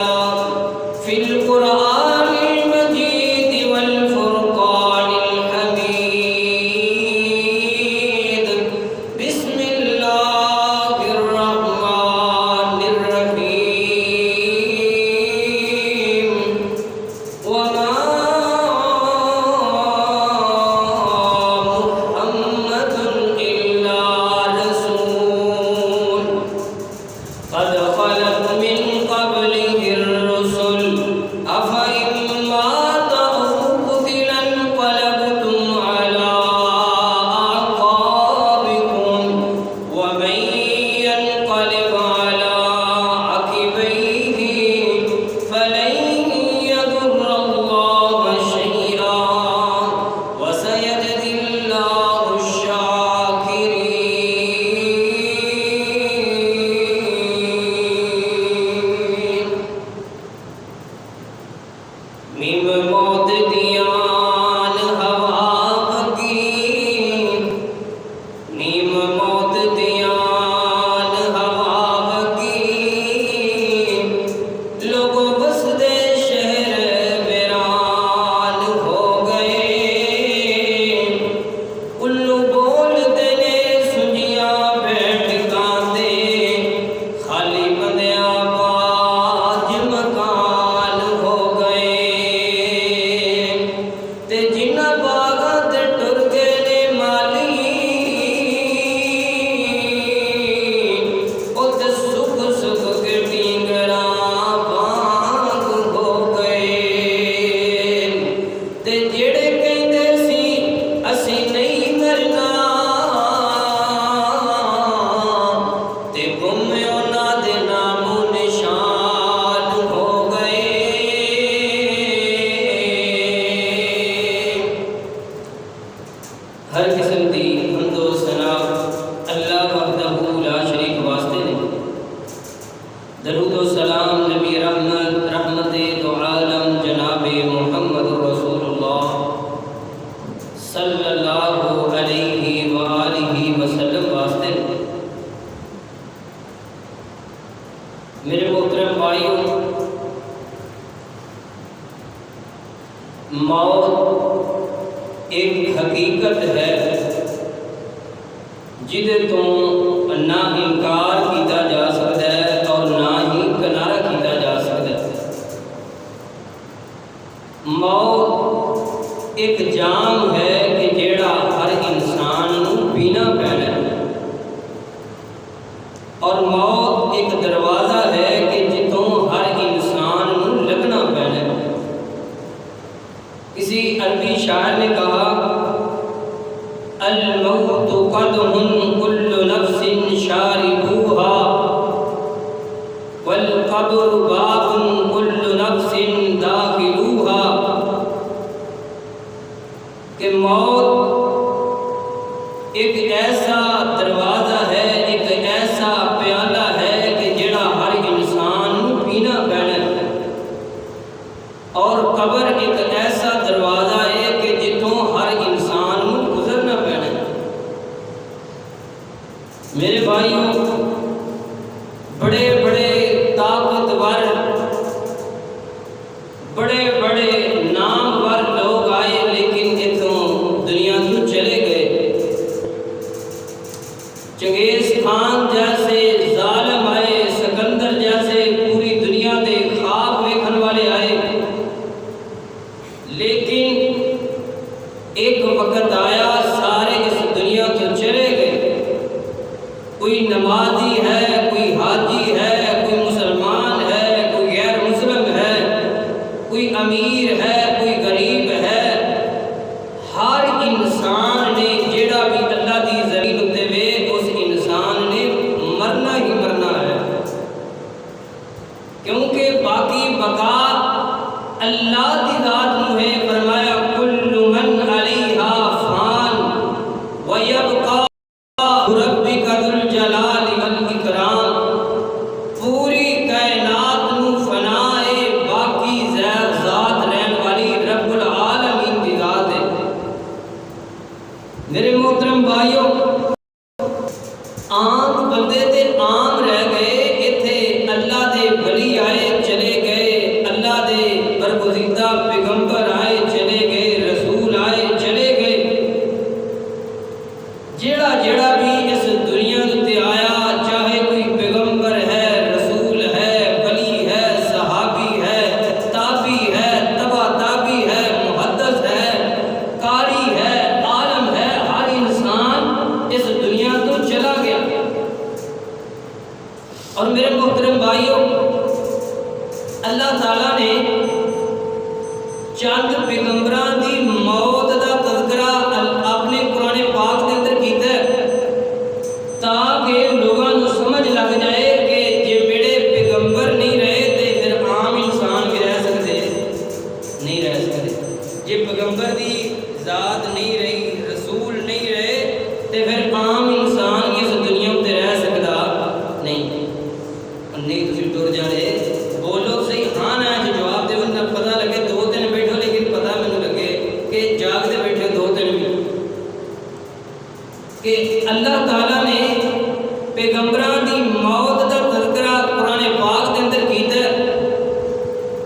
في القرآن المجيد والفرقان الحميد. بسم الله الرحمن الرحيم. وما محمد إلا رسول قد خلت من قبله الرسل أفإن مات أو قتل انقلبتم على أعقابكم ومن ينقلب على عقبيه فلن يضر الله شيئا وسيجزي الله الشاكرين. میم موت دیان ہوا حکیم، نیم موت دیان ہوا حکیم، لوگوں بسدے شہر ویران ہو گئے، الو بولتے نے سنجیاں بیٹھ گاندے، خالی بندیاں باج مکان ہو گئے، تے جنہ باغاں تے ٹر گئے نے مالی، او تے سکھ سکھ کے ڈینگراں بانگ ہو گئے، تے جڑے کہندے سی اسی نہیں مرنا، تے گم انہاں دے نام و نشان ہو گئے۔ ہر قسم دی حمد و ثنا اللہ وحدہ لا شریک واسطے نے، درود و سلام نبی رحمت دو عالم جناب محمد رسول اللہ صلی اللہ علیہ وآلہ وسلم واسطے نے۔ میرے محترم بھائیوں، موت ایک حقیقت ہے جہدے تو نہ انکار کیتا جا سکتا ہے اور نہ ہی کنارہ کیتا جا سکتا ہے۔ موت ایک جام ہے کہ جیڑا ہر انسان نو پینا پینا ہے، اور موت ایک دروازہ ہے کہ جتوں ہر انسان نو لگنا پینا ہے۔ کسی عربی شاعر نے کہا الموت قدح كل نفس شاربوها والقبر باب كل نفس داخلوها، کہ موت ایک ایسا دروازہ ہے، ایک ایسا پیالہ ہے کہ جڑا ہر انسان نو پینا پینا ہے، اور قبر ایک ایسا دروازہ ہے کہ جتوں ہر انسان نو گزرنا پینا ہے۔ میرے بھائیوں، بڑے بڑے طاقتور، بڑے بڑے نامور لوگ آئے لیکن اتوں دنیا تو چلے گئے۔ چنگیز خان جیسے ظالم آئے، سکندر جیسے پوری دنیا دے خواب ویکھن والے آئے، لیکن ایک وقت آیا سارے اس دنیا تو چلے گئے۔ کوئی نمازی ہے، کوئی حاجی ہے، کوئی مسلمان ہے، کوئی غیر مسلم ہے، کوئی امیر ہے، کوئی غریب ہے، ہر انسان نے جیڑا بھی اللہ دی زمین اتے وے اس انسان نے مرنا ہی مرنا ہے، کیونکہ باقی بقا اللہ دی ذات نو ہے۔ فرمایا کل من علیہا فان ویبقا ربک ذو الجلال والاکرام، پوری کائنات نو فنا ہے، باقی ذات رہن والی رب العالمین دی ذات ہے۔ میرے محترم بھائیوں، عام بندے تے عام رہ گئے، ایتھے اللہ دے ولی آئے چلے گئے، اللہ تعالیٰ نے چند پیغمبراں دی موت دا تذکرہ اپنے قرآن پاک کے اندر کیتا ہے تاکہ لوگوں کو سمجھ لگ جائے کہ جے میرے پیغمبر نہیں رہے تے پھر عام انسان بھی رہ سکتے نہیں رہ سکتے جے پیغمبر دی ذات نہیں رہی رسول نہیں رہے تے پھر عام انسان اس دنیا تے رہ سکتا نہیں تسی ٹر جانے بولو صحیح ہاں نہ جو جواب دے نہ پتہ لگے 2-3 بیٹھو لیکن پتہ مجھے لگے کہ جاگتے بیٹھے 2-3 منٹ کہ اللہ تعالیٰ نے پیغمبران دی موت دا تذکرہ قرآن پاک کے اندر کیتا ہے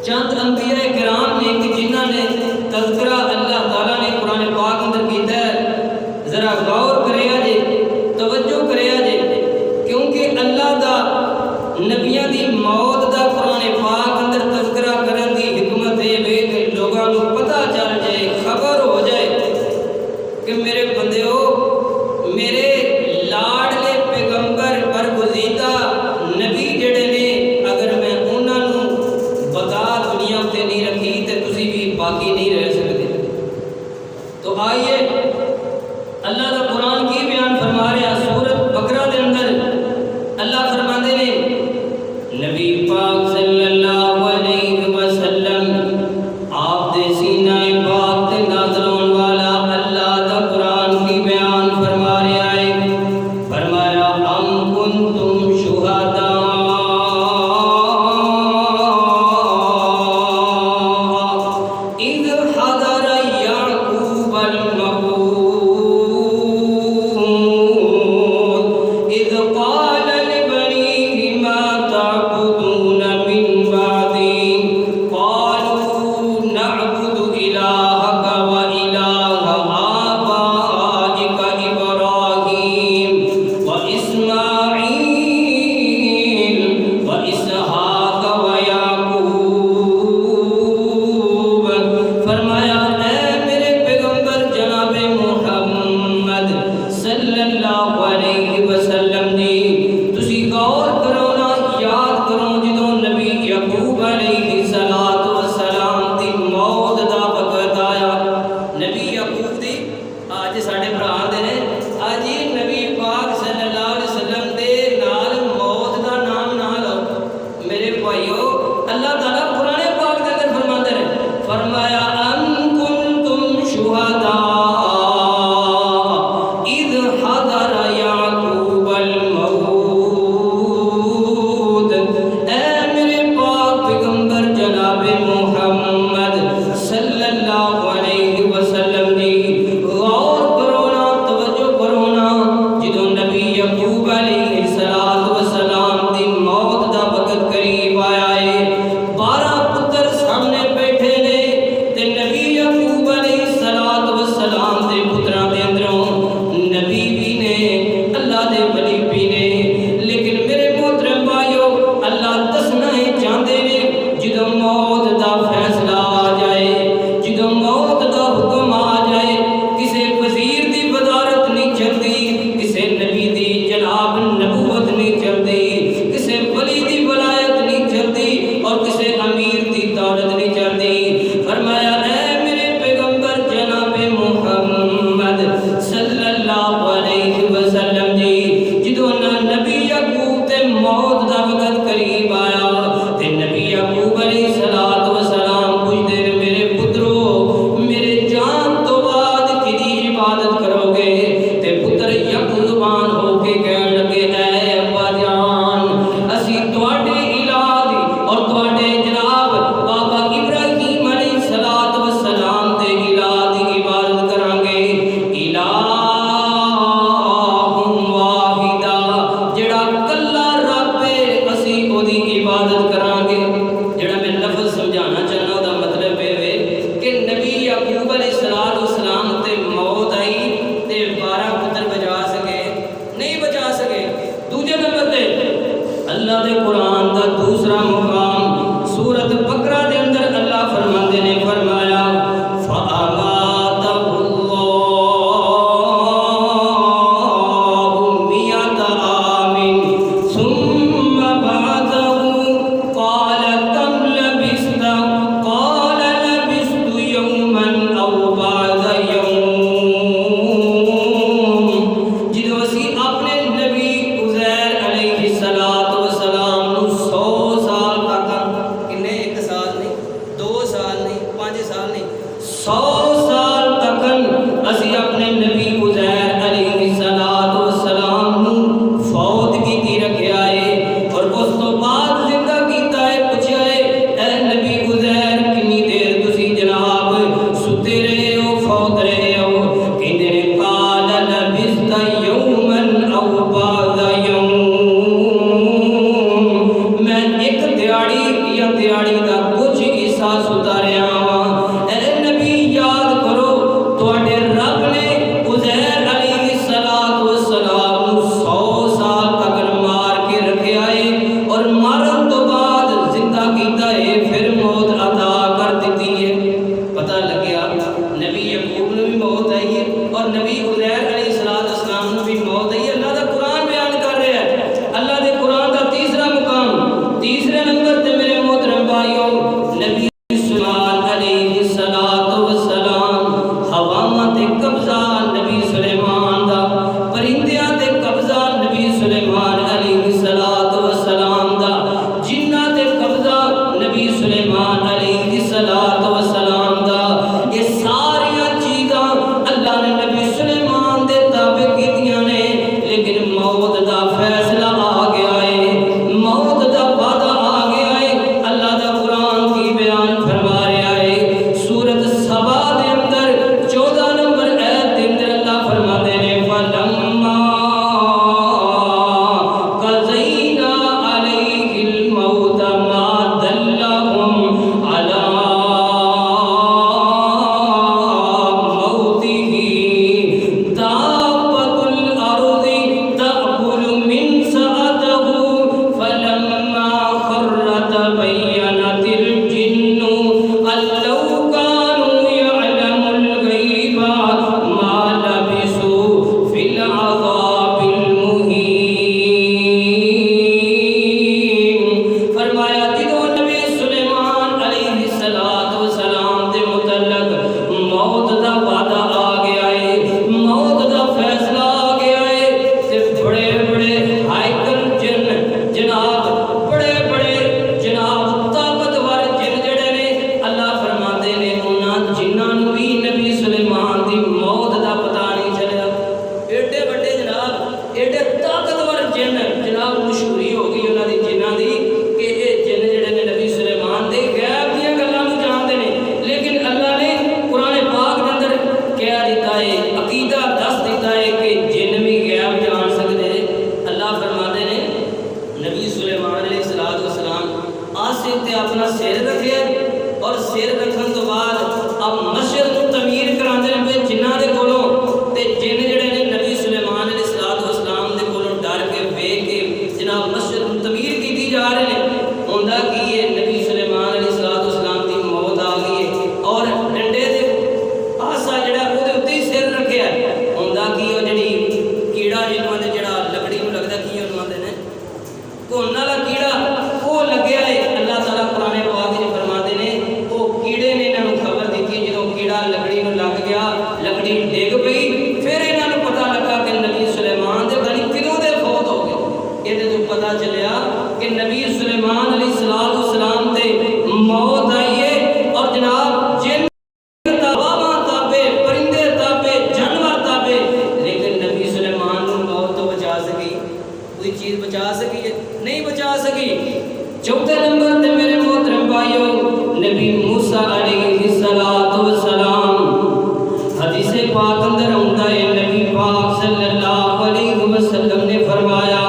چند انبیاء کرام نے کہ جنہاں نے تذکرہ اللہ تعالیٰ نے قرآن پاک کے اندر کیتا ہے ذرا غور کرے جے توجہ کرے جے کیونکہ اللہ دا نبیاں دی موت دا قرآن پاک اندر تذکرہ کرن دی حکمت ہے کہ لوگاں کو پتہ چل جائے خبر ہو جائے کہ میرے بندیو میرے لاڈلے پیغمبر برگزیدہ نبی جڑے نے اگر میں انہاں نو بقا دنیا تے نہیں رکھی تے تسی بھی باقی نہیں رہ سکتے تو آئیے اللہ دا قرآن کی بیان فرما رہا سورۃ بقرہ دے اندر اللہ فرماندے نے نبی پاک صلی اللہ علیہ وسلم آپ دے سینہ پاک تے نازل ہون والا اللہ دا قرآن کی بیان فرما رہا ہے فرمایا ام کنتم شہداء اذ حضر یعقوب الموت اذ قال لبنيه ما تعبدون من بعدي قالوا نعبد إلهك وإله آبائك إبراهيم وإسماعيل وإسحاق ويعقوب فرمایا اے میرے پیغمبر جناب محمد صلی اللہ علیہ وسلم جی تسی غور کرو نا یاد کرو جدوں نبی یعقوب علیہ السلام دی موت دا وقت آیا نبی یعقوب دی آج ساڈے بھرا دے نے آج یہ نبی پاک صلی اللہ علیہ وسلم دے نال موت دا نام نہ لو میرے بھائیو اللہ تعالیٰ قرآن پاک دے اندر فرماندے نے فرمایا ام کنتم شہداء اذ حضر یعقوب الموت اے میرے پاک پیغمبر جناب محمد صلی اللہ علیہ وسلم جی غور کرو نا توجہ کرو نا جدوں نبی یعقوب علیہ السلام دی موت دا وقت قریب آیا ہے 12 پتر سامنے بیٹھے نے تے نبی یعقوب علیہ السلام دے پتراں دے اندروں نبی بھی نے اللہ دے ولی بھی نے لیکن میرے محترم بھائیو اللہ دسنا ہے چاہتے نے جدوں موت دا فیصلہ آ جائے جدوں موت دا حکم آ جائے کسے وزیر دی وزارت نہیں چلتی کسے نبی دی جناب نبوت نہیں چلتی کسے ولی دی ولایت نہیں چلتی اور کسے امیر دی دولت نہیں چلتی فرمایا اے میرے پیغمبر جناب محمد صلی اللہ علیہ وسلم جی جدوں نبی یعقوب تے موت دا وقت قریب آیا تے نبی یعقوب علیہ السلام پوچھتے نے میرے پترو میرے جان تو بعد کدی عبادت کرو گے تے پتر یکزبان ہو کے کہن لگے اے ابا جان اسی تواڈے الہ دی اور تواڈے جناب بابا ابراہیم علیہ السلام دے الہ دی عبادت کران گے الہ واحدہ جڑا کلا رب ہے اسی او دی عبادت کران گے جڑا میں لفظ سمجھا 100 سال تک اسی اپنے نبی عزیر علیہ السلام نو فوت کی رکھیا ہے اور اس تو بعد زندہ کیتا ہے. پوچھا ہے اے نبی عزیر کنی دیر تسی جناب ستے رہے ہو فوت رہے ہو؟ کہندے نے قال لبثت یوما او بعض یوم، میں ایک دیہاڑی یا دیہاڑی دا کچھ حصہ ستا رہا ہاں. اے نبی یاد کرو تواڈے رب نے عزیر علیہ السلام نو 100 سال تک مار کے رکھیا ہے اور مارن تو بعد زندہ کیتا ہے، پھر موت عطا کر دیتی ہے. پتہ لگیا نبی یعقوب نو بھی موت آئی ہے اور نبی عزیر علیہ السلام نو بھی موت آئی ہے. اللہ دا قرآن بیان کر رہا ہے. اللہ دے قرآن دا تیسرا مقام، تیسرے نمبر تے میرے محترم بھائیو، نبی سلیمان علیہ السلام ہواواں تے قبضہ نبی سلیمان دا، پرندیاں تے قبضہ نبی سلیمان علیہ السلام دا، جناں تے قبضہ نبی سلیمان علیہ السلام دا. یہ ساریاں چیزاں اللہ نے نبی سلیمان دے تابع کیتیاں نے، لیکن موت دا فیصلہ آ گیا ہے، موت دا وعدہ آ گیا ہے. اللہ دا قرآن کی بیان فرما رہا ہے سورۃ سبا دے اندر 14 نمبر آیت دے اندر اللہ فرماتے ہیں فَلَمَّا قَضَيْنَا عَلَيْهِ الْمَوْتَ مَا دَلَّهُمْ عَلَىٰ مَوْتِهِ دَابَّةُ الْأَرْضِ تَأْكُلُ مِنْ سَأَتَهُ فَلَمَّا خَرَّ تَبَيَّنَتِ الْجِنُّ أَن لَّوْ كَانُوا يَعْلَمُونَ الْغَيْبَ مَا لَبِثُوا فِي الْعَذَابِ الْمُهِينِ. فرمایا جدوں نبی سلیمان علیہ السلام دے متعلق موت دا وعدہ آ گیا ہے، موت دا فیصلہ آ گیا ہے، تے بڑے بڑے ہائیکل جن جناب، بڑے بڑے جناب طاقتور جن جڑے نے، اللہ فرماتے نے انہاں جنہاں نوں بھی نبی سلیمان دی موت دا پتہ نہیں چلیا. ایڈے بڑے جناب، ایڈے طاقتور جن جناب، مشہوری ہو گئی انہاں دی جنہاں دی کہ یہ جن جڑے نے نبی سلیمان دے غیب دیاں گلاں نوں جانتے نے، لیکن اللہ نے قرآن پاک دے اندر کہہ دیتا ہے، عقیدہ دس دیتا ہے کہ جن بھی غیب جان سکتے. اللہ فرماتے نے نبی سلیمان علیہ السلام آسف تے اپنا سر رکھے اور سر رکھن تو بعد اب مسجد نو تعمیر کراندے نے جنہاں دے کولوں، تے جن جڑے نے نبی سلیمان علیہ السلام دے کولوں ڈر کے ویکھ کے جناب مسجد نو تعمیر کیتی جا رہے نے. ہوندا کی ہے نبی سلیمان علیہ السلام دی موت آ گئی ہے اور ڈنڈے دے پاسا جڑا او دے اوتے ہی سر رکھیا ہے. ہوندا کی او جڑی کیڑا جنوں دے جڑا لکڑی نوں لگدا کی انہاں دے نے کون والا کیڑا وہ لگیا ہے. اللہ تعالیٰ قرآن پاک وچ فرماتے نے وہ کیڑے نے انہاں نوں خبر دتی جدوں کیڑا لکڑی نوں لگ گیا، لکڑی ڈگ پئی، پھر انہاں نوں پتہ لگا کہ نبی سلیمان دے بڑی کدوں دے فوت ہو گئے. یہ تو پتہ چلیا کہ نبی سلیمان علیہ السلام تے موت آئی ہے اور جناب جن ہواواں تابع، پرندے تابع، جانور تابع، لیکن نبی سلیمان نوں موت تو بچا سکی، کوئی چیز بچا سکی ہے؟ نہیں بچا سکی. چوتھے نمبر تے میرے محترم بھائیو، نبی موسیٰ علیہ السلام، حدیث پاک اندر ہوندا ہے نبی پاک صلی اللہ علیہ وسلم نے فرمایا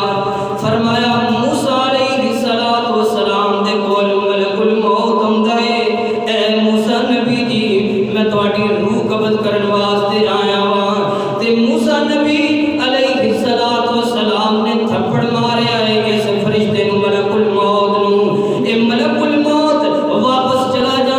موسیٰ علیہ السلام دے کول ملک الموت ہوندا ہے، اے موسیٰ نبی جی میں تہاڈی روح قبض کرن واسطے آیا ہاں. تے موسیٰ نبی علیہ السلام نے تھپڑ ماریا ہے اس فرشتے نوں، ملک الموت نوں. اے ملک الموت واپس چلا جا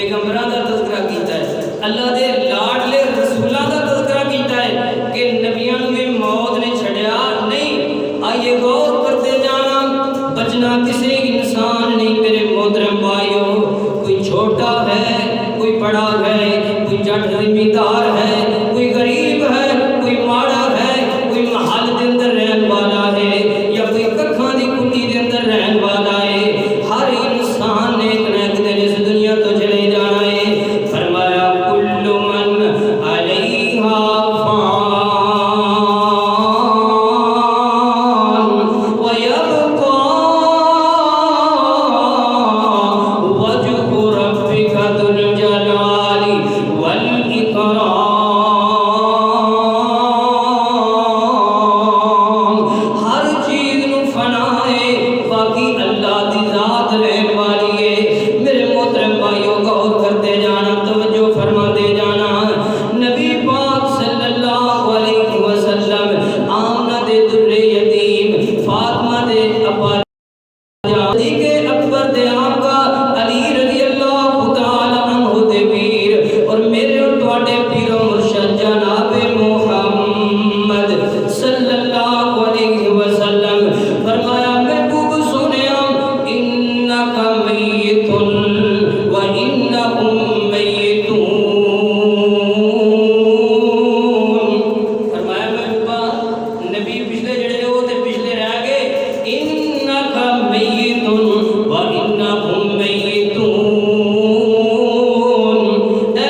پیغمبراں دا تذکرہ کیتا ہے، اللہ دے لاڈلے رسولاں دا تذکرہ کیتا ہے کہ نبیاں نوں بھی موت نے چھڑیا نہیں۔ آئیے غور کرتے جانا، بچنا کسی انسان نہیں میرے محترم بھائیو، کوئی چھوٹا ہے، کوئی بڑا ہے، کوئی جٹ زمیندار ہے، کوئی غریب ہے، کوئی ماڑا ہے، کوئی محل دے اندر رہن والا ہے یا کوئی ککھاں دی کٹی دے اندر رہن والا ہے، ہر انسان نے ایک نہ ایک دن اس دنیا تو چلے جانا ہے۔ فرمایا کل من علیہا فان ویبقا وجہ ربک ذو الجلال والاکرام۔ ہر چیز نو فنا ہے، باقی اللہ دی ذات رہن والی ہے۔ میرے محترم بھائیو غور کرتے جانا، توجہ فرماتے جانا، نبی پاک صلی اللہ علیہ وسلم آمنہ دے در یتیم، فاطمہ دے ابا صدیق اکبر دے آقا علی رضی اللہ تعالی عنہ دے پیر، اور میرے اور تواڈے پیر و مرشد جناب محمد صلی اللہ علیہ وسلم فرمایا محبوب سنیا انک میت و انہم میتون۔ فرمایا محبوبہ نبی پچھلے جڑے نے وہ تے پچھلے رہ گئے، انک میت و انہم میتون۔ اے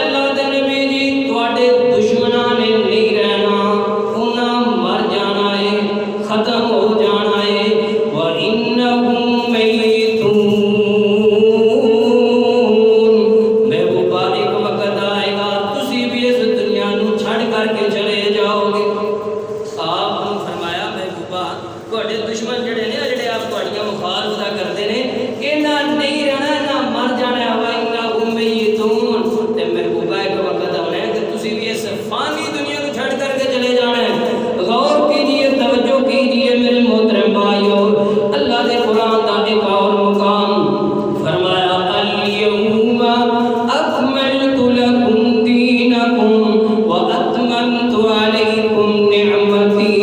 اللہ دے نبی جی تواڈے دشمناں نے نہیں رہنا، انہاں مر جانا ہے، ختم ہو جانا ہے، و انہم میتون۔ محبوبہ ایک وقت آئے گا تسی بھی اس دنیا نو چھڑ کر کے چلے جاؤ گے۔ آپ نے فرمایا محبوبہ تواڈے دشمن جڑے نے جڑے آپ تواڈیاں مخالفتاں کردے نے انہاں نہیں رہنا، انہاں مر جانا ہے، و انہم میتون۔ تے محبوبہ ایک وقت آنا ہے کہ تسی بھی اس فانی دنیا نو چھڑ کر کے چلے جانا ہے۔ غور کیجئے، توجہ کیجئے میرے محترم بھائیو، اللہ دے قرآن دا ایک اور مقام فرمایا الیوم اکملت لکم دینکم و اتممت علیکم نعمتی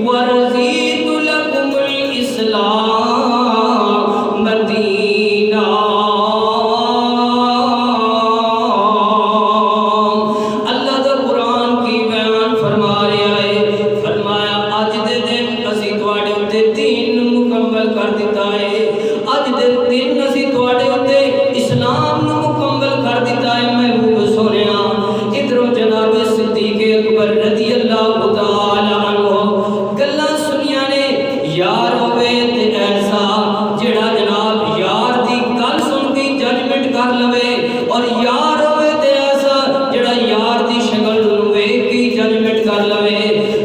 ورضیت لکم الاسلام مدینہ۔ اللہ دا قرآن کی بیان فرما رہا ہے، فرمایا اج دے دن اسی تواڈے اُتے دین مکمل کر دیتا ہے، اج دے دن اسی تواڈے اُتے اسلام نو مکمل کر دیتا ہے۔ محبوب سونیا ادھروں جناب صدیق اکبر رضی اللہ تعالی عنہ گلاں سنیاں نے، یار ہوے تے ایسا جڑا جناب یار دی گل سن کے ججمنٹ کر لوے، اور یار ہوے تے ایسا جڑا یار دی شکل نوں ویکھ کے ججمنٹ کر لوے۔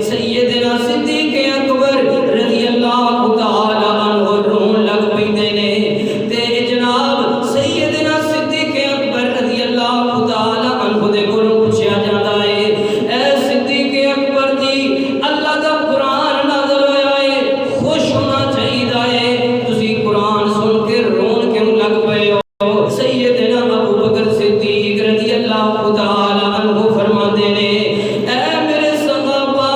سیدنا صدیق اکبر رضی اللہ تعالی عنہ رون لگ پیندے نے، تے جناب سیدنا صدیق اکبر رضی اللہ تعالی عنہ دے کولوں پوچھیا جاندا ہے، اے صدیق اکبر جی اللہ دا قرآن نازل ہویا ہے، خوش ہونا چاہیدا ہے، تسی قرآن سن کے رون کیوں لگ پئے ہو؟ سیدنا ابو بکر صدیق رضی اللہ تعالی عنہ فرماندے نے، اے میرے صحابہ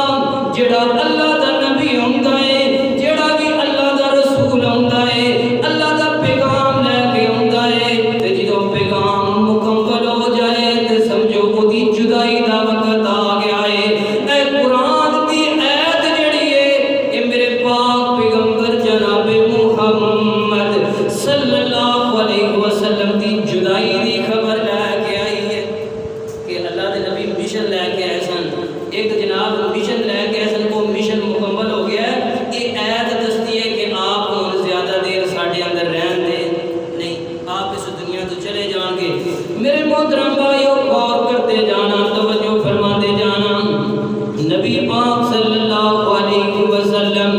جڑا اللہ دا نبی ہوندا ہے، جڑا بھی اللہ دا رسول ہوندا ہے، اللہ دا پیغام لے کے ہوندا ہے، تے جدوں پیغام مکمل ہو جائے تے سمجھو اودی جدائی دا وقت آ گیا ہے۔ اے قرآن دی ایت جڑی ہے اے میرے پاک پیغمبر جناب محمد صلی اللہ علیہ وسلم دی جدائی دی خبر لے کے آئی ہے کہ اللہ دے نبی مشن لے کے آئے سن، ایک جناب مشن لے کے آئے سن، وہ مشن مکمل ہو گیا ہے۔ یہ ایت دستی ہے کہ آپ ہن زیادہ دیر ساڈے اندر رہن دے نہیں، آپ اس دنیا تو چلے جان گے۔ میرے محترم بھائیو غور کرتے جانا، توجہ فرماتے جانا، نبی پاک صلی اللہ علیہ وسلم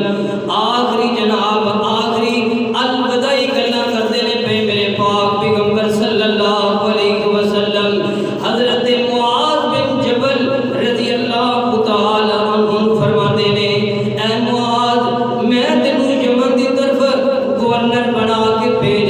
آخری جناب آخری الوداعی گلاں کردے نے پے میرے پاک پیغمبر صلی اللہ علیہ وسلم حضرت معاذ بن جبل رضی اللہ تعالی عنہ فرماتے نے، اے معاذ میں تینوں یمن دی طرف گورنر بنا کے بھیج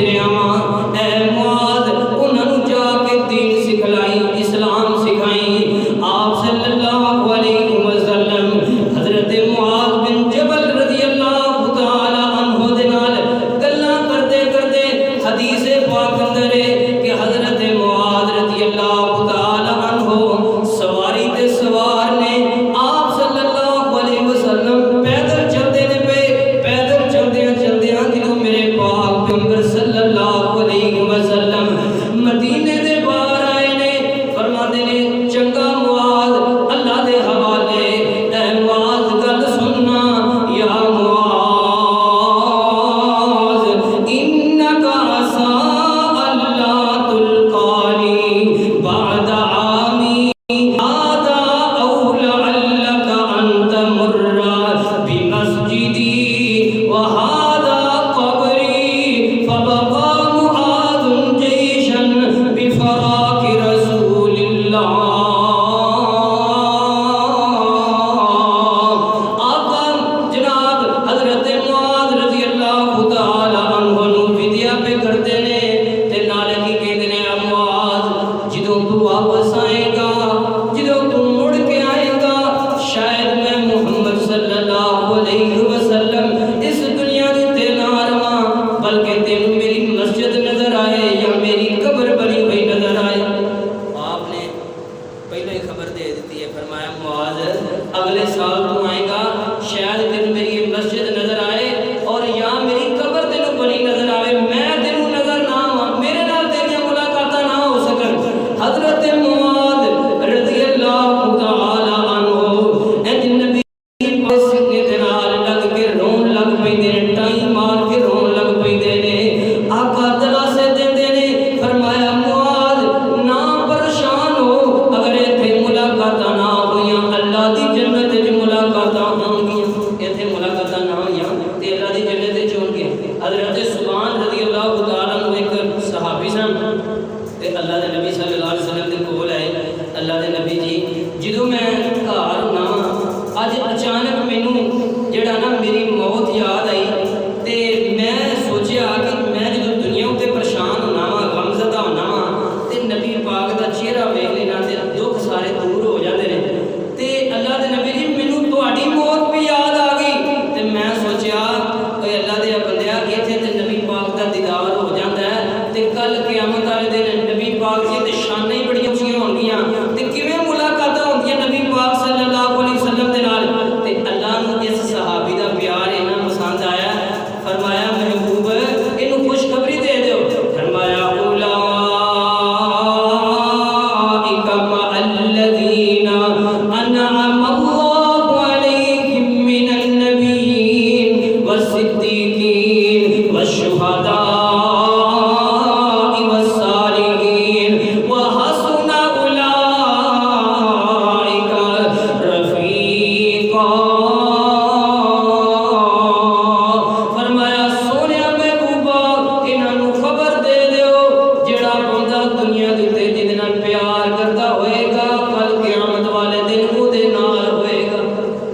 اللہ دے نبی صلی اللہ علیہ وسلم دے کول آئے، اللہ دے نبی جی جدوں میں گھر ہونا اج اچانک مینوں جڑا نا میری موت یاد آئی تے میں سوچیا کہ میں جدوں دنیا تے پریشان ہونا وا غمزدہ ہونا وا تے نبی پاک دا چہرہ ویکھ لینا تے دکھ سارے دور ہو جاندے نے تے اللہ دے نبی جی مینوں تہاڈی موت بھی یاد آ گئی تے میں سوچیا اے اللہ دے بندیا ایتھے تے نبی پاک دا دیدار ہو جاندا ہے تے کل قیامت والے دن نبی پاک دی تے شاناں ہی بڑی اونچیاں ہونگیاں تے کیویں ملاقاتاں ہوندیاں نبی پاک صلی اللہ علیہ وسلم دے نال تے اللہ نوں اس صحابی دا پیار انہاں پسند آیا، فرمایا محبوب اینوں خوشخبری دے دیو، فرمایا اولئک مع الذین انعم اللہ علیہم من النبیین والصدیقین والشہداء والصالحین وحسن اولئک رفیقا۔ فرمایا سونیا محبوبا انہاں نوں خبر دے دیو جڑا بندہ دنیا دے تے جہدے نال پیار کردا ہوئے گا کل قیامت والے دن او دے نال ہوئے گا۔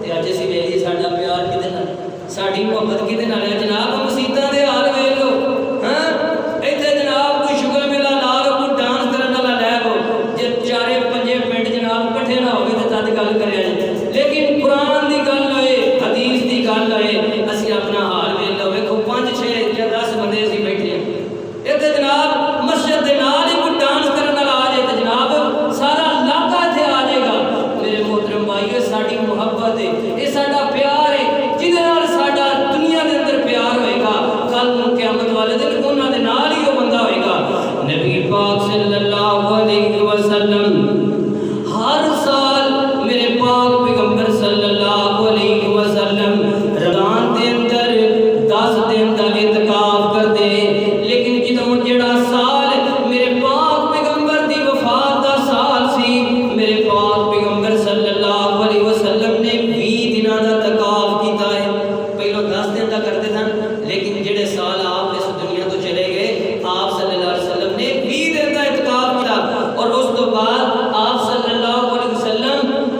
تے اج اسی ویلے ساڈا پیار کدے نال، ساڈی محبت کدے نال ہے جناب؟ مسیتاں دے حال ویکھ لو، ہاں ایتھے جناب کوئی شغل میلہ لا لو، کوئی ڈانس کرن والا لے لو، جے چارے پنجے پنڈ جناب کٹھے نہ ہوئے تے تد گل کریا جائے، لیکن قرآن دی گل ہوئے حدیث دی گل ہوئے اسی اپنا حال ویکھ لو، ویکھو 5 6 یا 10 بندے اسی بیٹھے ہیں ایتھے جناب مسجد دے نال ہی کوئی ڈانس کرن والا آ جائے تے جناب سارا علاقہ ایتھے آ جائے گا۔ میرے محترم بھائیو ساڈی محبت ہے، یہ ساڈا پیار ہے جہدے نال ساڈا دنیا دے اندر پیار ہوئے گا کل نوں قیامت والے دن انہاں دے نال ہی وہ بندہ ہوئے گا۔ نبی پاک صلی اللہ علیہ وسلم ہر سال میرے پاک پیغمبر صلی اللہ علیہ وسلم رمضان دے اندر 10 دن دا اعتکاف کرتے، لیکن جدوں جڑا سال میرے پاک پیغمبر دی وفات دا سال سی میرے پاک پیغمبر صلی اللہ علیہ وسلم نے 20 دناں دا اعتکاف کیتا ہے۔ پہلو 10 دن دا کرتے سن، لیکن جڑے سال آپ اس دنیا تو چلے گئے آپ صلی اللہ علیہ وسلم نے 20 دن دا اعتکاف کیا، اور اس تو بعد آپ صلی اللہ علیہ وسلم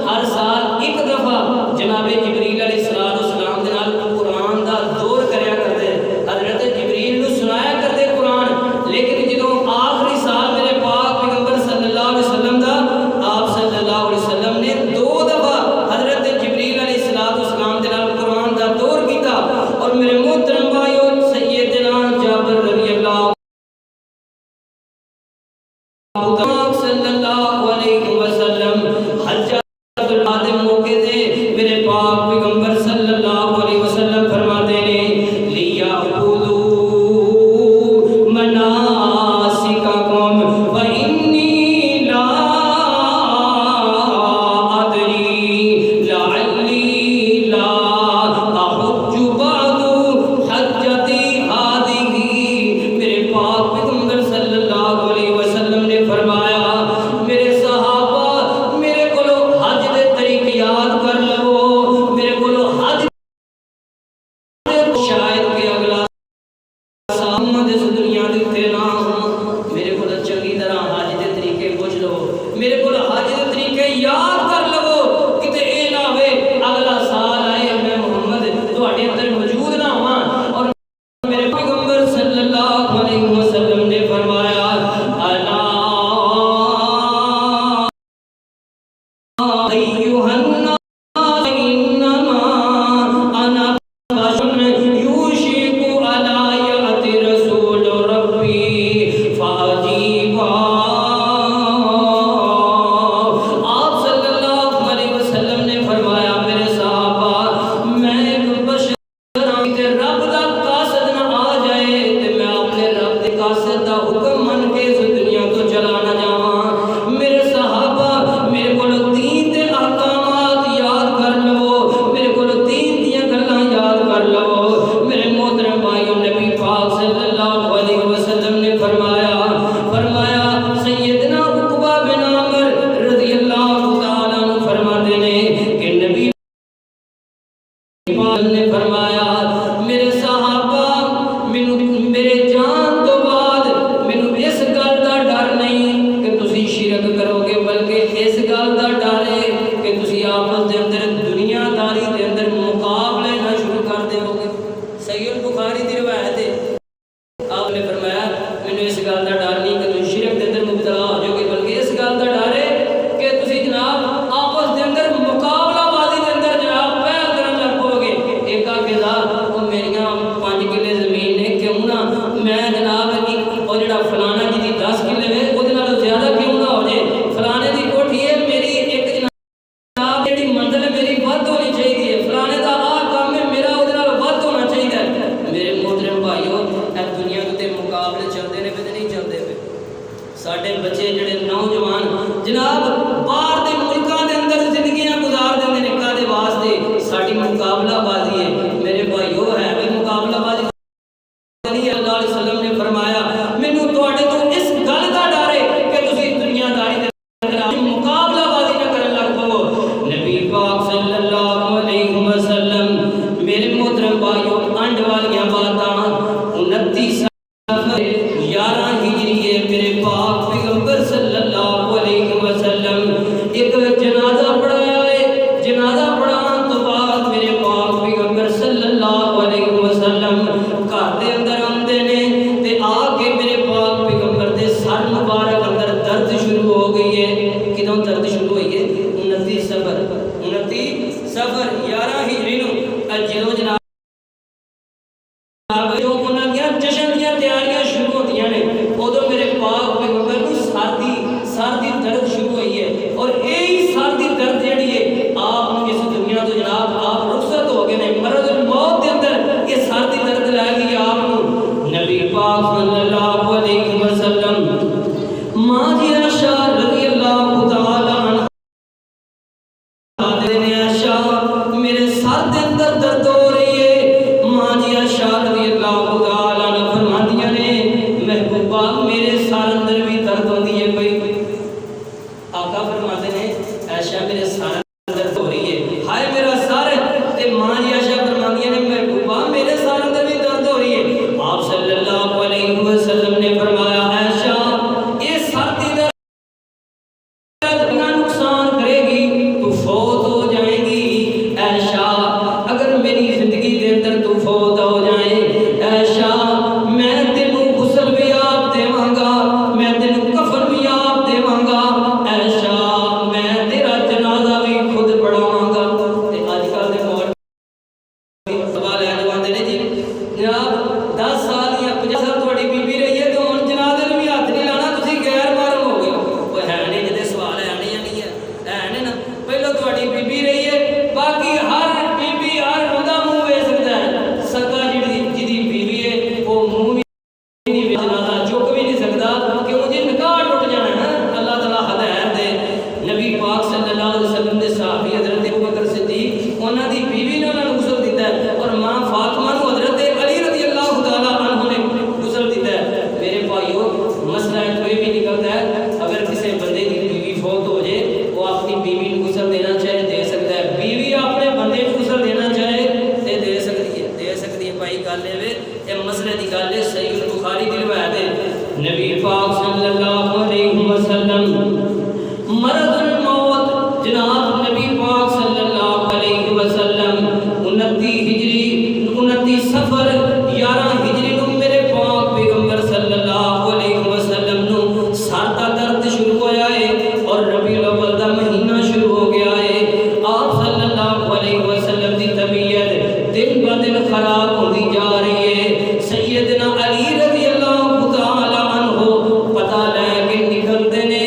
ہر سال ایک دفعہ جناب جبریل علیہ السلام دے نال قرآن دا دور کریا کرتے، حضرت جبریل نو سنایا کرتے قرآن، لیکن جدوں آخری سال میرے پاک پیغمبر صلی اللہ علیہ وسلم دا آپ صلی اللہ علیہ وسلم نے 2 دفعہ حضرت جبریل علیہ السلام دے نال قرآن دا دور کیتا، اور میرے محترم بھائیو سیدنا جابر رضی اللہ صلی اللہ علیہ وسلم حجۃ الوداع دے موقع تے میرے پاک پیغمبر صلی اللہ علیہ وسلم فرماتے ہیں لیَعْخُذُوا مَنَاسِکَکُمْ وَإِنِّی لَا أَدْرِی لَعَلِّی لَا أَحُجُّ بَعْدُ حَجَّتِی هَٰذِهِ۔ میرے پاک پیغمبر صلی اللہ علیہ وسلم نے فرمایا فلانا جی 10 کلے ہے وہ زیادہ کیوں نہ ہو جائے، فلانے کی کوٹھی ہے میری ایک جناب جی منزل میری ود ہونی چاہیے، فلانے کا آ کام ہے میرا وہ ود ہونا چاہیے۔ میرے محترم بھائیو دنیا کے مقابلے چلتے ہیں پہ نہیں چلتے پہ، سارے بچے جڑے نوجوان جناب باہر کے ملکوں کے اندر زندگیاں گزار دیں نکاح کے واسطے، ساری مقابلہ بازی ہے میرے بھائیو ہے بھی مقابلہ بازی۔ نبی اللہ علیہ وسلم نے فرمایا مینو تواڈے تو اس گل کا ڈر ہے کہ تسی دنیا داری دے اندر مقابلہ بازی نہ کرن لگ پو۔ نبی پاک صلی اللہ علیہ وسلم میرے محترم بھائیو انڈ والیاں باتاں 29 11 ہجری ہے، میرے پاک پیغمبر صلی اللہ علیہ وسلم ایک جنازہ پڑھایا ہے، جنازہ پڑھان تو بعد میرے پاک پیغمبر صلی اللہ علیہ وسلم گھر دے اندر آندے نے تے آ کے میرے پاک پیغمبر دے سر مبارک اندر درد شروع ہو گئی ہے۔ کدوں درد شروع ہوئی ہے؟ 29 صفر 11 ہجری نو جدوں جناب جو انہاں دیاں جشن دیاں تیاریاں شروع ہوندیاں نے ادو میرے پاک پیغمبر نو سر دی درد شروع ہوئی ہے، اور یہی سر دی درد جڑی ہے آپ اس دنیا تو جناب آپ رخصت ہو گئے نے، مرض الموت کے اندر یہ سر دی درد لے گئی آپ کو۔ نبی پاک صلی اللہ علیہ وسلم ماں جی عائشہ رضی اللہ تعالی عنہ عائشہ میرے سر دے اندر درد ہو رہی ہے، ماں جی عائشہ رضی اللہ تعالی عنہ فرماندیاں نے محبوبہ میرے سر اندر بھی درد ہوندی ہے بھائی۔ آقا فرماتے ہیں عائشہ میرے سر اندر ہو رہی ہے، ہائے میرا سر، تے ماں جی عائشہ فرماندیاں نے محبوبہ میرے سر اندر بھی درد ہو رہی ہے۔ آپ صلی اللہ علیہ وسلم نے فرمایا عائشہ یہ سر دی درد نقصان کرے گی تو فوت ہو جائے گی، عائشہ اگر میری زندگی کے اندر تو فوت ہو جائے عائشہ میں تینوں غسل بھی آپ دیواں گا، میں تینوں کفن بھی آپ دیواں گا، عائشہ میں تیرا جنازہ بھی خود پڑھاواں گا۔ تے اج کل دے مولوی سوال ہے جواندے نے جی جناب 10 سال یا 50 سال تہاڈی بیوی رہی ہے تو ہن جنازے نوں بھی ہاتھ نہیں لانا، تسی غیر محرم ہو گئے ہو۔ کوئی ہے نہیں جدے سوال ہے نہیں ہے نا، پہلو تہاڈی بیوی رہی ہے، باقی ہر بیوی ہر بندہ منہ ویکھ سکدا ہے، سکا جدی بیوی ہے وہ منہ بھی نہیں جنازہ چک بھی نہیں سکدا، کیوں جی نکاح ٹوٹ جانا ہے۔ اللہ تعالیٰ ہدایت دے۔ نبی پاک صلی اللہ علیہ وسلم دے صحابی حضرت ابوبکر صدیق انہاں دی بیوی نے انہاں نوں غسل دیتا ہے، اور ماں فاطمہ نوں حضرت علی رضی اللہ تعالیٰ عنہ نے غسل دیتا ہے۔ میرے بھائیو مسئلہ کوئی بھی نکلتا ہے، اگر کسی بندے کی بیوی فوت ہو جائے وہ اپنی بیوی کو غسل دینا چاہے دے سکتا ہے، بیوی اپنے بندے کو غسل دینا چاہے تے دے سکتی ہے بھائی۔ گل یہ مسئلے کی گل ہے، صحیح البخاری کی روایت ہے نبی پاک صلی اللہ علیہ وسلم مرض الموت جناب نبی پاک صلی اللہ علیہ وسلم 29 صفر 11 ہجری نو میرے پاک پیغمبر صلی اللہ علیہ وسلم نو سر دا درد شروع ہویا ہے، اور ربیع الاول دا مہینہ شروع ہو گیا ہے۔ آپ صلی اللہ علیہ وسلم دی طبیعت دن ب دن خراب ہوتی جا رہی ہے۔ سیدنا علی رضی اللہ تعالی عنہ پتہ لے کے نکلتے نے،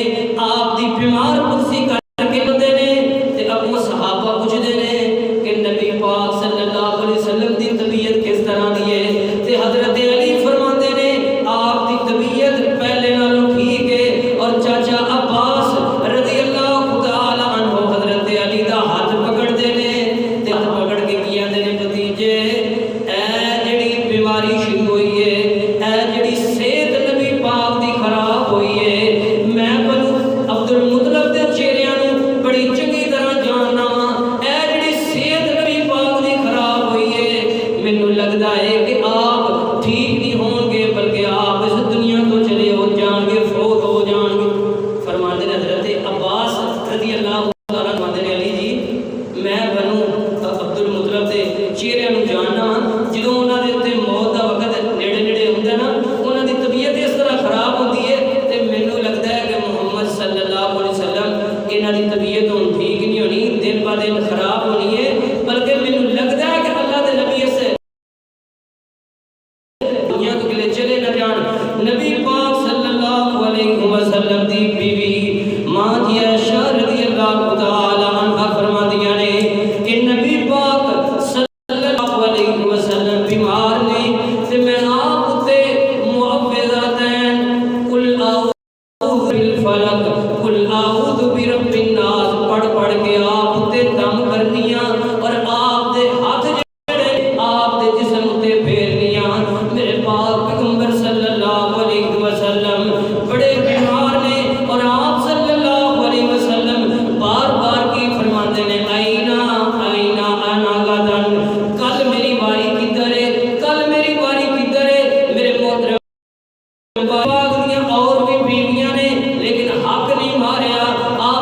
پاک دیاں اور بھی بیویاں نے لیکن حق نہیں ماریا. آپ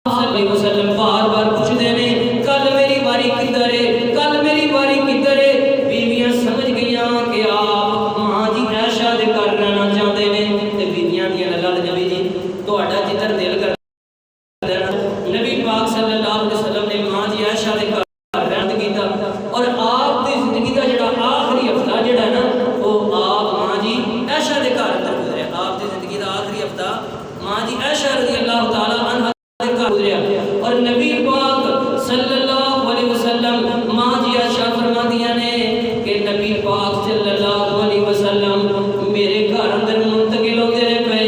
صلی اللہ علیہ وسلم بار بار پوچھتے ہیں کل میری باری کدھر ہے, کل میری باری کدھر ہے. بیویاں سمجھ گئیاں کہ آپ ماں جی عائشہ دے گھر رہنا چاہتے ہیں. تے بیویاں دیاں لال نبی جی تہاڈا جدھر دل کر نبی پاک صلی اللہ علیہ وسلم نے ماں جی عائشہ دے گھر رہن کیتا اور آپ دی زندگی دا جڑا آخری ہفتہ جڑا ہے نا وہ آپ ماں جی عائشہ دے گھر اندر گزرے. آپ دی زندگی دا آخری ہفتہ ماں جی عائشہ رضی اللہ تعالی عنہا دے گھر گزریا اور نبی پاک صلی اللہ علیہ وسلم ماں جی عائشہ فرماندیاں نے کہ نبی پاک صلی اللہ علیہ وسلم میرے گھر اندر منتقل ہوتے رہے پئے.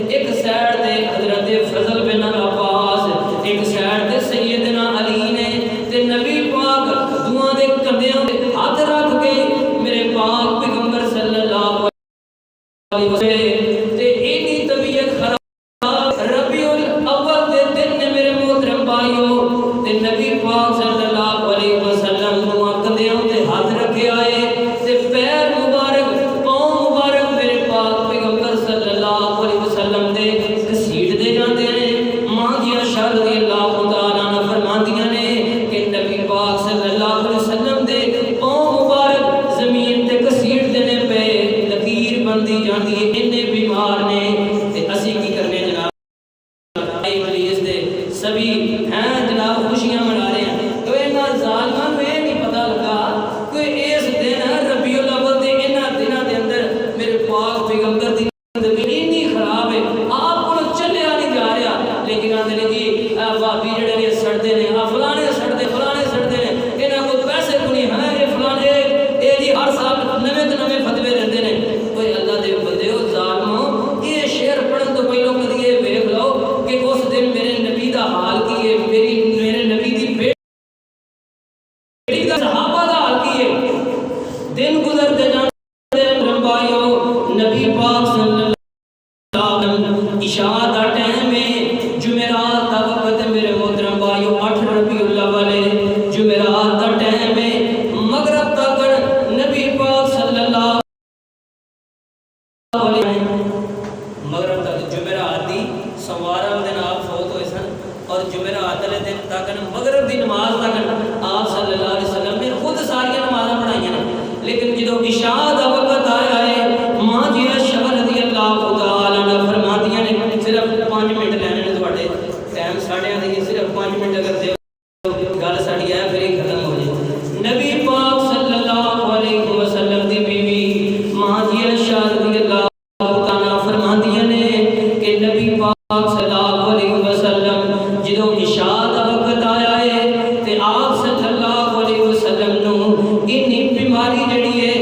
ایک سائڈ تے حضرت فضل بن عباس, ایک سائڈ تے سیدنا علی نے تے نبی پاک دعا دے کندھیاں تے ہاتھ رکھ کے میرے پاک پیغمبر صلی اللہ علیہ وسلم تے اینی طبیعت خراب ربیع الاول دے دن نے میرے محترم بھائیو تے نبی پاک صلی اللہ علیہ وسلم دعا کندھیاں تے ہاتھ رکھے آئے تے پیر مبارک پاؤں مبارک میرے پاک پیغمبر صلی اللہ علیہ وسلم دے گھسیٹ دے جاندے ہیں. ماں جی عائشہ رضی اللہ تعالی عنہا فرماندیاں نے کہ نبی پاک صلی اللہ علیہ وسلم دے پاؤں مبارک زمین تے گھسیٹ دینے پہ لکیر بندی جاندی ہے. اننے بیمار نے تے اسی کی کرنے جناب ابلیس دے سبھی ہیں جناب خوشیاں منا رہے ہیں. تو انہاں ظالماں نوں یہ نہیں پتہ لگا کہ اس دن ربیع الاول دے انہاں دناں دے اندر میرے پاک پیغمبر دی زندگی اتنی خراب ہے آپ کو چلیا نہیں جا رہا. لیکن آندے نے جی بھابی جڑے نے سڑتے نے فلانے سڑتے نے انہاں کو پیسے کو نہیں ہے یہ فلانے اے جی ہر سال نویں تے نویں فتوی دیندے نے. کوئی اللہ دے بندیو ظالمو یہ شعر پڑھن تو پہلو کدی یہ ویکھ لو کہ اس دن میرے نبی دا حال کی ہے, میرے نبی دی بیٹی دا صحابہ دا حال کی ہے. دن گزرتے جاندے رمبائیو نبی پاک صلی اللہ علیہ وسلم عشاء دا ٹائم ہے, جمعرات دا وقت میرے محترم بھائیو 8 ربیع الاول ہے, جمعرات دا ٹائم ہے. مغرب تک نبی پاک صلی اللہ علیہ وسلم مغرب تک جمعرات دی سوارا دن آپ فوت ہوئے سن اور جمعرات والے دن تک مغرب دی نماز تک آپ صلی اللہ علیہ وسلم نے خود ساری نمازاں پڑھائیاں نے. لیکن جدو عشاء دا وقت آیا ہے ماں جی عائشہ رضی اللہ تعالی عنہا فرماندیاں نے صرف 5 منٹ لینے نے تواڈے ٹائم ساڈے دی صرف 5 منٹ اگر دے گل ساڈی ہے پھر ہی ختم ہو جائے. نبی پاک صلی اللہ علیہ وسلم دی بیوی ماں جی عائشہ رضی اللہ تعالی عنہا فرماندیاں نے کہ نبی پاک صلی اللہ علیہ وسلم جدو عشاء دا وقت آیا ہے تے آپ صلی اللہ علیہ وسلم نو اتنی بیماری جڑی ہے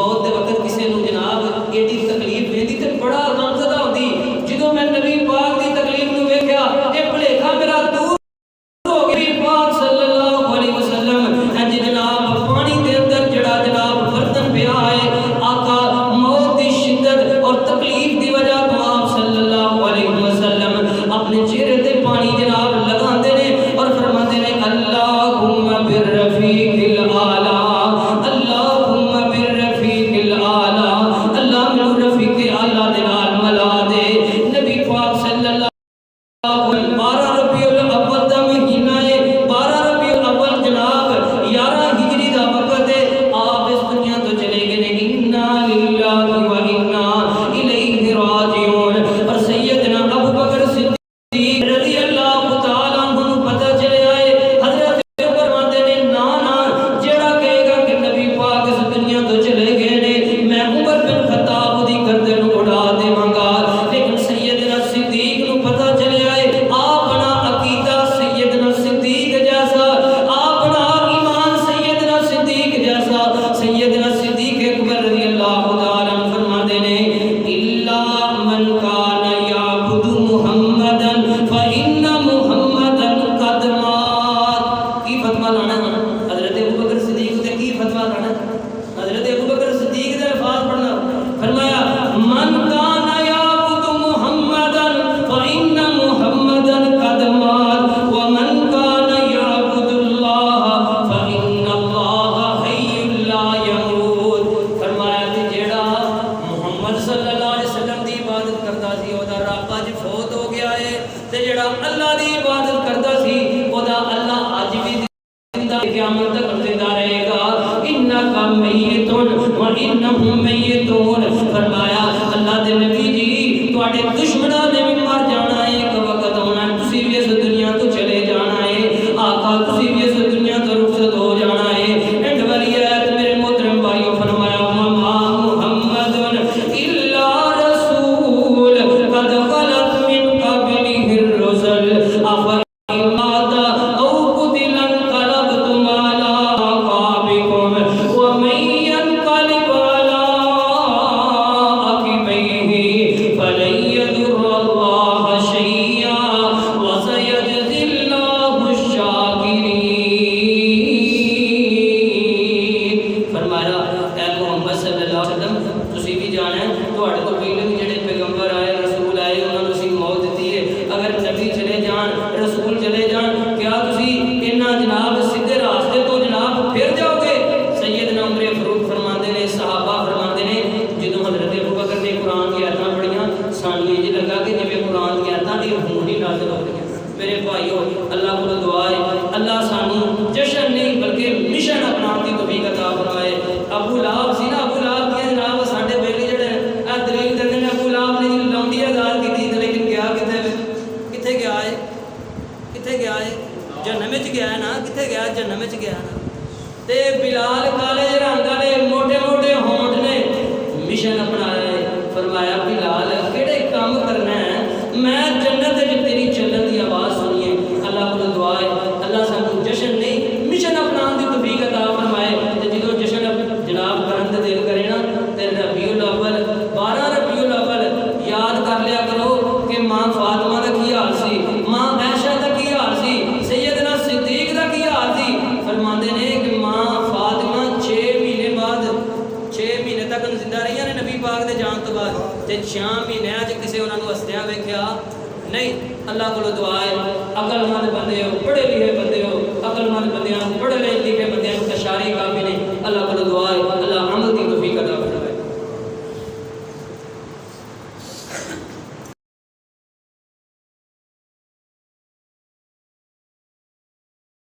موت دے وقت کسی نو جناب ایڈی تکلیف ویندی تے بڑا غمزدہ ہوندی جدوں میں نبی پاک دی تکلیف نو ویکھیا اے بھلیکھا میرا دور ہو گئی پاک صلی اللہ علیہ وسلم اے جناب پانی دے اندر جڑا جناب برتن پیا ہے آقا موت دی شدت اور تکلیف دی وجہ تو آپ صلی اللہ علیہ وسلم اپنے چہرے تے پانی جناب لگاندے نے اور فرماندے نے اللہم بالرفیق الاعلی اللہم بالرفیق الاعلی اللہ میرے رفیق اعلی دے نال ملا دے نبی پاک صلی اللہ 12 ربیع الاول دا مہینہ ہے 12 ربیع الاول جناب 11 ہجری دا وقت ہے آپ اس دنیا تو چلے گئے نے انا للہ و انا الیہ راجعون اور سیدنا ابو بکر صدیق رضی اللہ تعالی عنہ پتہ چلے آئے حضرت فرماتے نے نا جڑا کہے گا کہ نبی پاک اس دنیا تو چلے گئے نے میں عمر بن خطاب دی گردن اڑا دیواں گا لیکن سیدنا صدیق نو پتہ چلے آئے اپنا عقیدہ سیدنا صدیق جیسا اپنا ایمان سیدنا صدیق جیسا سیدنا صدیق اکبر رضی اللہ تعالی عنہ فرماتے نے الا من کان یعبد محمدا فإن محمدا قد مات کی فتوی لانا حضرت ابوبکر صدیق تے کی فتوی لانا حضرت ابوبکر صدیق دے الفاظ پڑھنا فرمایا من کان یعبد محمدا فإن محمدا قد مات ومن کان یعبد اللہ فإن اللہ حی لا یموت فرمایا کہ جیڑا محمد صلی اللہ علیہ وسلم دی عبادت کرتا سی او دا رب اج فوت ہو گیا ہے تے جیڑا اللہ دی عبادت کرتا سی او دا اللہ اج بھی زندہ قیامت تک زندہ رہے گا انکا میتون و انہم میتون فرمایا اللہ دے نبی جی تواڈے دشمناں نے بھی مر جانا ہے ایک وقت ہونا ہے تسی بھی اس دنیا تو چلے جانا ہے آقا تسی بھی اس دنیا تو رخصت ہو جانا ہے اینڈ والی آیت میرے محترم بھائیو فرمایا وما محمد الا رسول قد خلت من قبلہ الرسل افإن مات او قتل انقلبتم على عقابكم ومن ينقلب على عقبيه فلن يضر الله شيئا وسيجزي الله الشاكرين فرمایا اے محمد صلی اللہ علیہ وسلم تسی بھی جانا ہے تواڈے تو پہلے بھی جڑے پیغمبر آئے رسول آئے انہاں نوں اسی موت دتی ہے اگر نبی چلے جان رسول چلے جان کیا تسی انہاں جناب سیدھے راستے تو جناب پھر جاؤ گے سیدنا عمر فاروق فرماندے نے صحابہ فرماندے نے جدوں حضرت ابوبکر نے قرآن کی آیتاں پڑھیاں سانوں یہ لگا کہ جویں قرآن کی آیتاں دی ہون ہی نازل ہو رہی ہیں میرے بھائیو اللہ کو دعا ہے اللہ سانوں جشن نہیں بلکہ مشن اپناؤن دی توفیق عطا فرمائے ابو لہب سی نا ابو لہب کی جناب ساڈے بیلی جڑے اے دلیل دندے نے ابو لہب نے لونڈی آزاد کیتی لیکن گیا کتے گیا ہے کتے گیا ہے جہنم وچ گیا ہے نا کتے گیا جہنم وچ گیا نا تے بلال کالے رنگ والے موٹے موٹے ہونٹ نے مشن اپنایا ہے فرمایا بلال کیڑے کام کرنا ہے میں جنت وچ تیری چلن دی آواز سنی ہے اللہ کو دعا ہے اللہ سانوں جشن نہیں مشن اپناؤن دی توفیق عطا فرمائے تے جدوں جشن جناب کرن تے دل کرے نا تے ربیع الاول 12 ربیع الاول یاد کر لیا کرو کہ ماں فاطمہ دا کی حال سی ماں عائشہ دا کی حال سی سیدنا صدیق دا کی حال سی فرماندے نے کہ ماں فاطمہ 6 مہینے بعد 6 مہینے تک زندہ رہی نے نبی پاک دے جان تو بعد تے 6 مہینے اج کسے انہاں نوں ہستیاں ویکھیا نہیں اللہ کو دعا ہے عقل مند بندے ہو پڑھے لکھے بندے ہو عقل مند بندیاں پڑھے لکھے بندیاں کو تشاری کافی نہیں اللہ کو دعا ہے